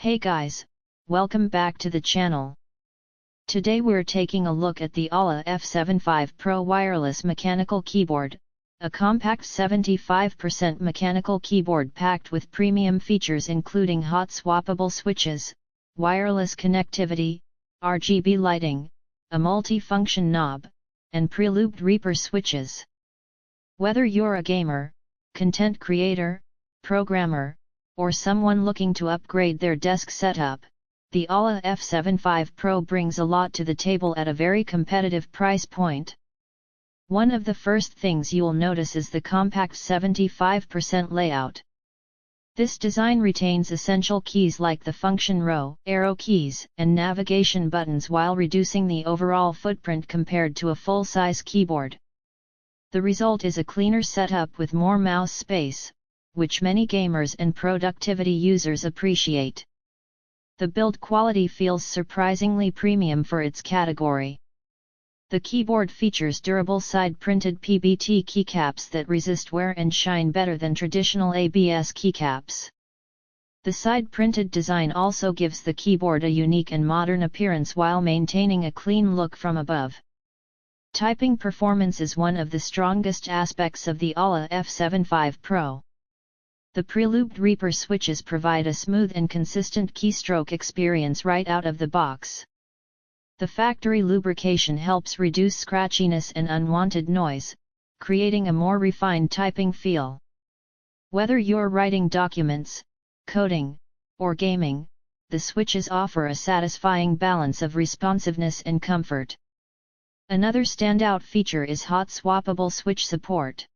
Hey guys, welcome back to the channel. Today we're taking a look at the AULA F75 Pro wireless mechanical keyboard, a compact 75% mechanical keyboard packed with premium features including hot-swappable switches, wireless connectivity, RGB lighting, a multifunction knob, and pre-lubed Reaper switches. Whether you're a gamer, content creator, programmer, or someone looking to upgrade their desk setup, the AULA F75 Pro brings a lot to the table at a very competitive price point. One of the first things you'll notice is the compact 75% layout. This design retains essential keys like the function row, arrow keys, and navigation buttons while reducing the overall footprint compared to a full-size keyboard. The result is a cleaner setup with more mouse space, which many gamers and productivity users appreciate. The build quality feels surprisingly premium for its category. The keyboard features durable side-printed PBT keycaps that resist wear and shine better than traditional ABS keycaps. The side-printed design also gives the keyboard a unique and modern appearance while maintaining a clean look from above. Typing performance is one of the strongest aspects of the AULA F75 Pro. The pre-lubed Reaper switches provide a smooth and consistent keystroke experience right out of the box. The factory lubrication helps reduce scratchiness and unwanted noise, creating a more refined typing feel. Whether you're writing documents, coding, or gaming, the switches offer a satisfying balance of responsiveness and comfort. Another standout feature is hot-swappable switch support.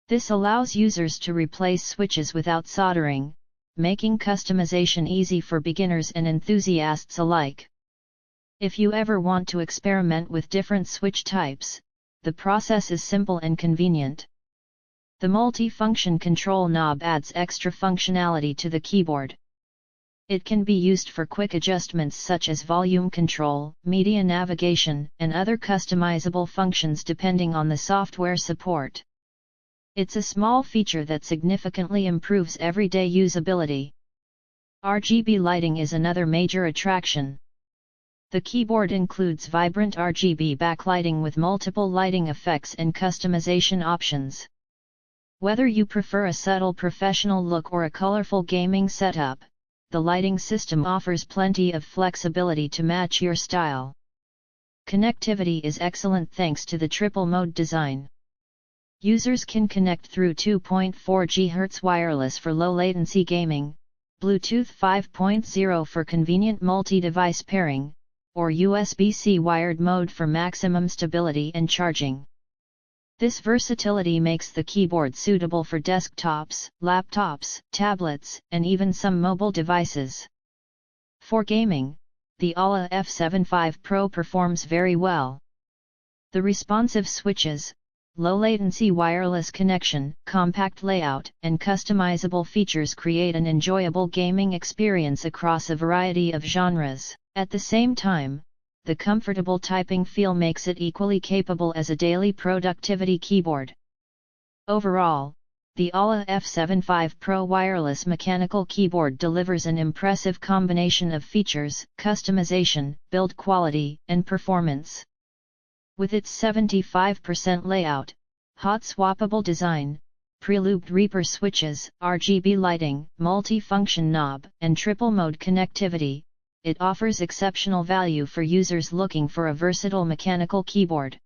This allows users to replace switches without soldering, making customization easy for beginners and enthusiasts alike. If you ever want to experiment with different switch types, the process is simple and convenient. The multifunction control knob adds extra functionality to the keyboard. It can be used for quick adjustments such as volume control, media navigation, and other customizable functions depending on the software support. It's a small feature that significantly improves everyday usability. RGB lighting is another major attraction. The keyboard includes vibrant RGB backlighting with multiple lighting effects and customization options. Whether you prefer a subtle professional look or a colorful gaming setup, the lighting system offers plenty of flexibility to match your style. Connectivity is excellent thanks to the triple mode design. Users can connect through 2.4 GHz wireless for low-latency gaming, Bluetooth 5.0 for convenient multi-device pairing, or USB-C wired mode for maximum stability and charging. This versatility makes the keyboard suitable for desktops, laptops, tablets, and even some mobile devices. For gaming, the AULA F75 Pro performs very well. The responsive switches, low-latency wireless connection, compact layout, and customizable features create an enjoyable gaming experience across a variety of genres. At the same time, the comfortable typing feel makes it equally capable as a daily productivity keyboard. Overall, the AULA F75 Pro wireless mechanical keyboard delivers an impressive combination of features, customization, build quality, and performance. With its 75% layout, hot-swappable design, pre-lubed Reaper switches, RGB lighting, multifunction knob, and triple-mode connectivity, it offers exceptional value for users looking for a versatile mechanical keyboard.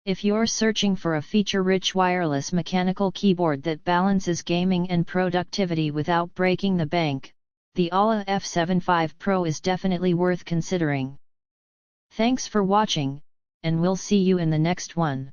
If you're searching for a feature-rich wireless mechanical keyboard that balances gaming and productivity without breaking the bank, the AULA F75 Pro is definitely worth considering. Thanks for watching, and we'll see you in the next one.